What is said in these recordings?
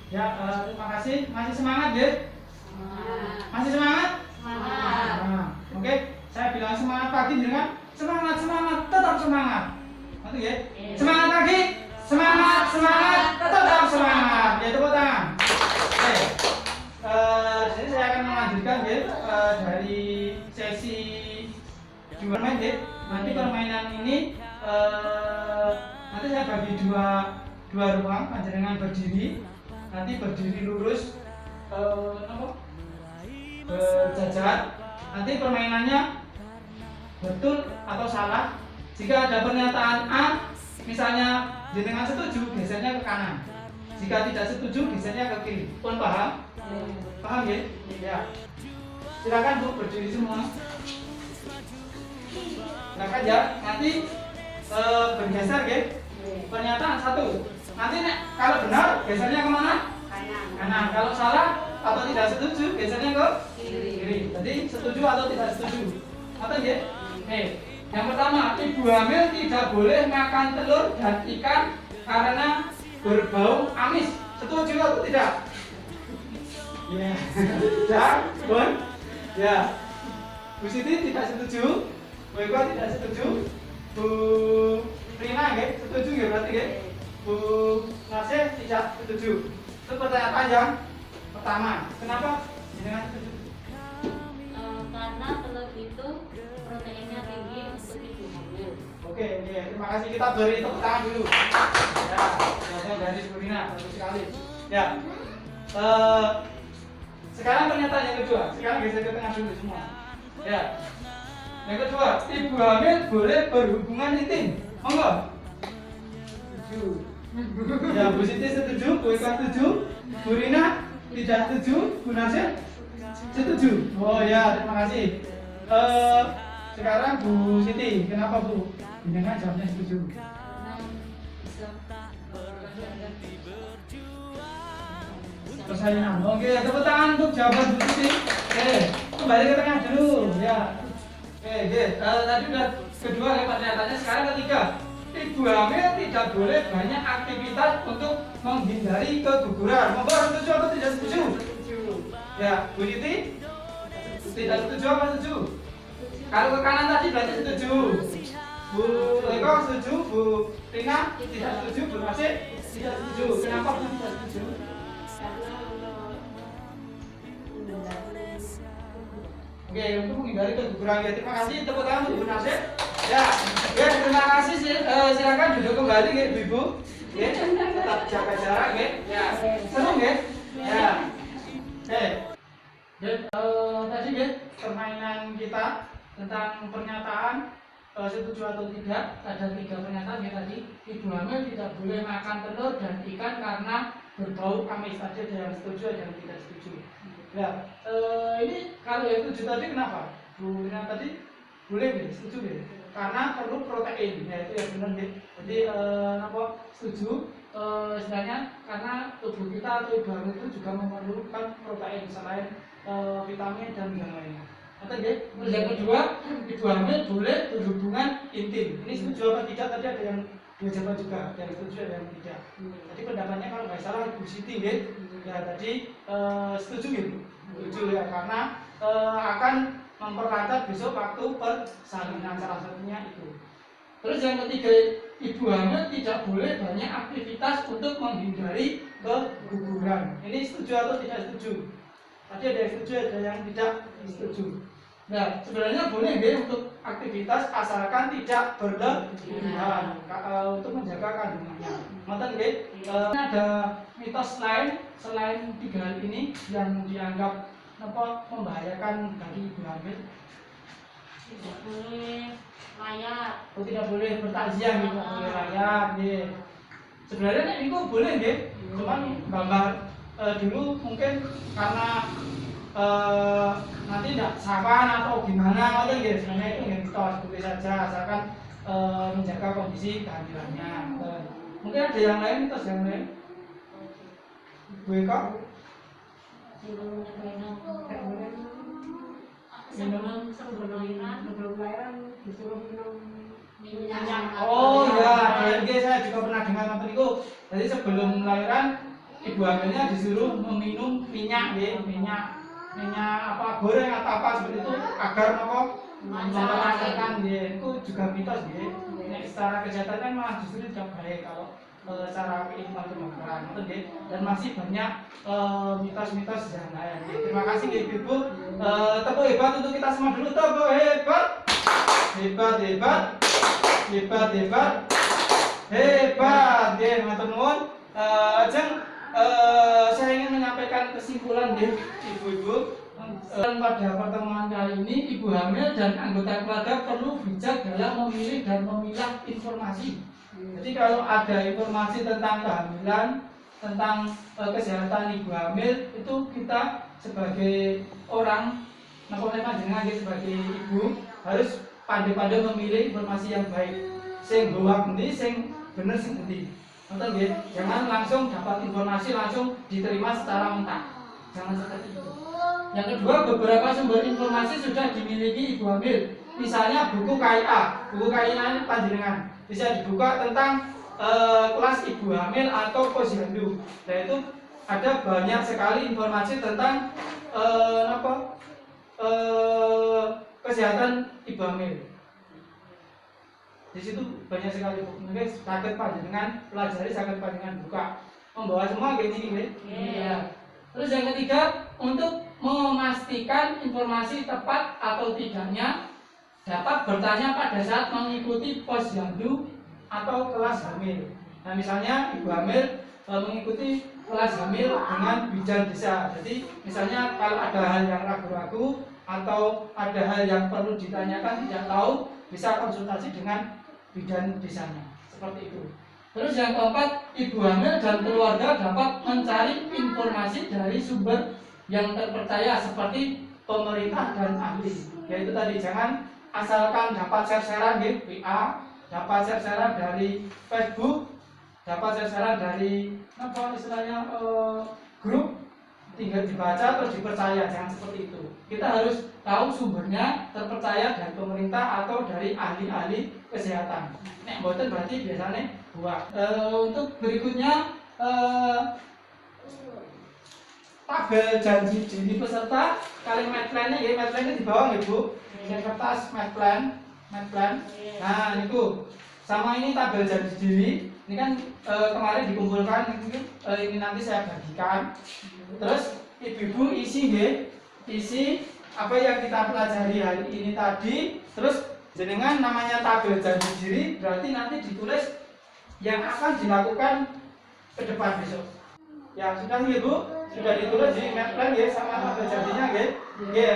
Ya, terima kasih. Masih semangat, ya? Masih semangat? Semangat. Nah, oke. Saya bilang semangat pagi dengan semangat, semangat, tetap semangat. Nanti ya. Semangat pagi, semangat, semangat, tetap semangat. Ya, tepuk tangan. Oke. Jadi saya akan melanjutkan ya dari sesi dua main ya. Nanti permainan ini nanti saya bagi dua ruang, panjenengan berdiri, nanti berdiri lurus, berjajar. Nanti permainannya betul atau salah. Jika ada pernyataan A, misalnya jenengan setuju, gesernya ke kanan. Jika tidak setuju, gesernya ke kiri. Pun paham? Paham ya? Ya. Silakan Bu berdiri semua. Silakan ya. Nanti bergeser ya. Pernyataan satu. Nanti kalau benar, gesernya kemana? Kanan. Kalau salah atau tidak setuju, gesernya ke kiri. Jadi setuju atau tidak setuju. Atau ya? Yang pertama, ibu hamil tidak boleh makan telur dan ikan karena berbau amis. Setuju atau tidak? Ya. Ya, Bun. Ya. Bu Siti tidak setuju. Bu Eko tidak setuju. Bu Rina nggih, setuju nggih berarti nggih? Bu Nasir tidak setuju. Itu pertanyaan panjang. Pertama, kenapa jenengan setuju? Karena telur itu proteinnya tinggi untuk ibu hamil. Oke, terima kasih. Kita beri tepuk tangan dulu. Ya, jawaban dari Bu Rina, bagus sekali. Ya. Sekarang pernyataan yang kedua. Sekarang geser ke tengah dulu semua. Ya. Yang kedua, ibu hamil boleh berhubungan intim. Monggo. Setuju. Ya, Bu Siti setuju, Bu Eka setuju, Bu Rina tidak setuju, Bu Nasir setuju. Oh ya, terima kasih. Sekarang Bu Siti, kenapa Bu? Jangan jawabnya setuju. Persaingan. Oke, tepuk tangan untuk jawaban Bu Siti. Oke, kembali ke tengah dulu. Ya. Oke. Tadi udah kedua ya pernyataannya. Sekarang ketiga. Ibu hamil tidak boleh banyak aktivitas untuk menghindari keguguran. Monggo setuju atau tidak setuju? Setuju. Ya, Bu Siti tidak setuju apa setuju? Kalau ke kanan tadi berarti setuju. Bu Eko setuju, Bu Rina tidak setuju, Bu Nasir tidak setuju. Kenapa Bu tidak setuju? Oke, untuk menghindari keguguran. Ya, terima kasih. Tepuk tangan untuk Bu Nasir. Ya, terima kasih. Silakan duduk kembali, ya, Ibu. Ya, tetap jaga jarak, ya. Ya, senang, ya. Ya. Tadi, ya, permainan kita tentang pernyataan setuju atau tidak. Ada 3 pernyataan ya tadi. Ibu hamil tidak boleh makan telur dan ikan karena berbau amis. Tadi ada yang setuju, ada yang tidak setuju. Ya, ini kalau yang setuju tadi kenapa? Bu Rina tadi boleh nih, setuju nih. Karena perlu protein, ya itu yang benar nih. Jadi setuju? Sebenarnya karena tubuh kita atau ibu hamil itu juga memerlukan protein selain vitamin dan yang lainnya. Atau ya? Terus yang kedua, ibu hamil boleh berhubungan intim. Ini setuju apa tidak? Tadi ada yang dua jawaban juga, yang setuju ada yang tidak. Tadi pendapatnya kalau nggak salah Ibu Siti, ya tadi setuju gitu. Setuju ya karena akan memperlancar besok waktu persalinan, salah satunya itu. Terus yang ketiga, ibu hamil tidak boleh banyak aktivitas untuk menghindari keguguran. Ini setuju atau tidak setuju? Tadi ada yang setuju, ada yang tidak setuju. Nah, sebenarnya boleh ya untuk aktivitas asalkan tidak berlebihan untuk menjaga kandungannya. Ngoten nggih. Ada mitos lain selain 3 hal ini yang dianggap membahayakan bagi ibu hamil. Tidak boleh layak. Oh, tidak boleh bertakziah, tidak boleh layak. Sebenarnya ini kok boleh nggih. Cuman gambar dulu mungkin karena nanti tidak sawan atau gimana gitu ya, sebenarnya itu nggak mitos, boleh saja asalkan menjaga kondisi kehamilannya. Mungkin ada yang lain, mitos yang lain. Bu Eko? Sebelum lahiran disuruh minum minyak. Oh ya, saya juga pernah dengar apa itu. Jadi sebelum lahiran ibu hamilnya disuruh meminum minyak ya, minyak apa goreng atau apa seperti itu agar apa melancarkan ya, itu juga mitos ya. Nek secara kesehatan kan malah justru tidak baik kalau secara keilmuan kedokteran itu ya. Dan masih banyak mitos-mitos yang lain. Terima kasih Ibu. Tepuk hebat untuk kita semua dulu, tepuk hebat. Hebat hebat. Hebat hebat. Hebat ya, matur nuwun. Saya ingin menyampaikan kesimpulan deh ibu-ibu. Pada pertemuan kali ini ibu hamil dan anggota keluarga perlu bijak dalam memilih dan memilah informasi. Jadi kalau ada informasi tentang kehamilan, tentang kesehatan ibu hamil, itu kita sebagai orang, sebagai ibu harus pandai-pandai memilih informasi yang baik. Sing hoak endi, sing bener sing endi. Nonton nggih, jangan langsung dapat informasi langsung diterima secara mentah. Jangan seperti itu. Yang kedua, beberapa sumber informasi sudah dimiliki ibu hamil. Misalnya buku KIA. Buku KIA ini panjenengan bisa dibuka tentang kelas ibu hamil atau posyandu. Nah itu ada banyak sekali informasi tentang kesehatan ibu hamil. Di situ banyak sekali buku. Mungkin sakit panjenengan pelajari, sakit panjenengan buka, membawa semua kayak gini, ya. Terus yang ketiga, untuk memastikan informasi tepat atau tidaknya dapat bertanya pada saat mengikuti posyandu atau kelas hamil. Nah misalnya ibu hamil mengikuti kelas hamil dengan bidan desa. Jadi misalnya kalau ada hal yang ragu-ragu atau ada hal yang perlu ditanyakan tidak tahu, bisa konsultasi dengan bidan desanya, seperti itu. Terus yang keempat, ibu hamil dan keluarga dapat mencari informasi dari sumber yang terpercaya seperti pemerintah dan ahli. Yaitu tadi jangan asalkan dapat share-sharean di WA, dapat share-sharean dari Facebook, dapat share-sharean dari grup, tinggal dibaca terus dipercaya, jangan seperti itu. Kita harus tahu sumbernya terpercaya dari pemerintah atau dari ahli-ahli kesehatan. Nek mboten berarti biasanya buah. Untuk berikutnya tabel janji diri peserta kalian medplan-nya ya, medplan-nya di bawah ya Bu. Yang kertas medplan. Nah, niku. Sama ini tabel janji diri. Ini kan kemarin dikumpulkan, ini nanti saya bagikan. Terus ibu-ibu isi apa yang kita pelajari hari ini tadi. Terus jenengan namanya tabel janji diri, berarti nanti ditulis yang akan dilakukan ke depan besok. Ya sudah ya Bu, sudah ditulis di medplan ya sama tabel janjinya ya.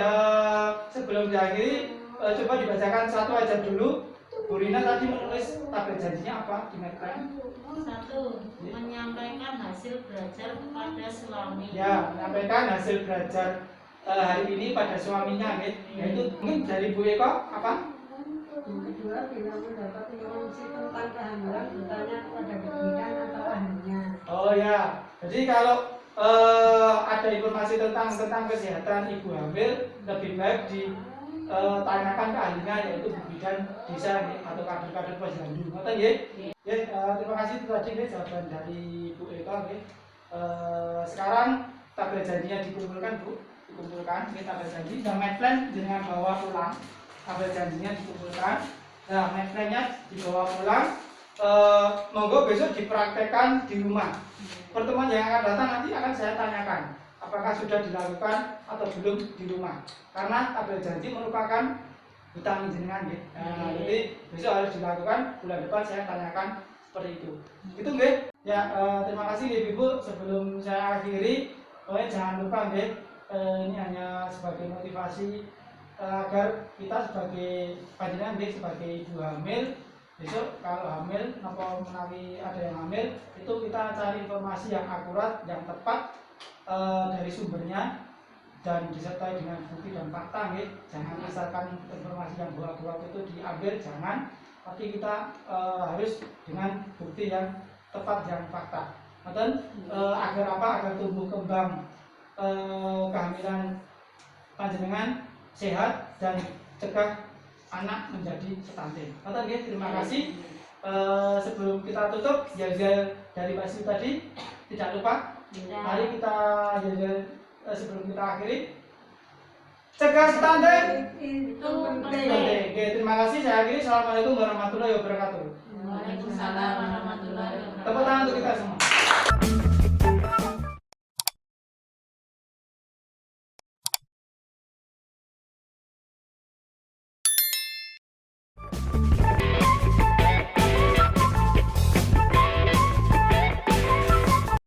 Sebelum diakhiri coba dibacakan satu aja dulu. Bu Rina tadi menulis tabel janjinya apa di medplan? 1. Menyampaikan hasil belajar kepada suami. Ya, menyampaikan hasil belajar hari ini pada suaminya, yaitu mungkin dari Bu Eko apa? Yang kedua, bila mendapat informasi tentang kehamilan bertanya kepada bidan atau ahlinya. Oh ya, jadi kalau ada informasi tentang kesehatan ibu hamil, lebih baik ditanyakan ke ahlinya, yaitu bidan desa atau kader-kader posyandu. Ngoten nggih? Terima kasih itu tadi jawaban dari Bu Eka. Sekarang tabel janjinya dikumpulkan Bu, ini tabel janji. Dan medplan dengan bawa pulang, tabel janjinya dikumpulkan. Nah medplannya dibawa pulang. Monggo besok dipraktekkan di rumah. Pertemuan yang akan datang nanti akan saya tanyakan apakah sudah dilakukan atau belum di rumah. Karena tabel janji merupakan hutang jenengan ya. Nah, jadi besok harus dilakukan, bulan depan saya tanyakan seperti itu. Gitu nggih? Ya, terima kasih Ibu. Sebelum saya akhiri, jangan lupa nggih, ini hanya sebagai motivasi agar kita sebagai panjenengan nggih sebagai ibu hamil, besok kalau hamil napa menawi ada yang hamil, itu kita cari informasi yang akurat, yang tepat dari sumbernya dan disertai dengan bukti dan fakta, jangan asalkan informasi yang buat-buat itu diambil, jangan, tapi kita harus dengan bukti yang tepat dan fakta. Dan agar apa? Agar tumbuh kembang kehamilan panjenengan sehat dan cegah anak menjadi stunting. Terima kasih. Sebelum kita tutup, dari Pak Siu tadi tidak lupa Mari kita sebelum kita akhiri, cegah stunting Itu penting. penting. Oke, terima kasih. Saya akhiri. Assalamualaikum warahmatullahi wabarakatuh. Waalaikumsalam warahmatullahi wabarakatuh. Tepuk tangan untuk kita semua.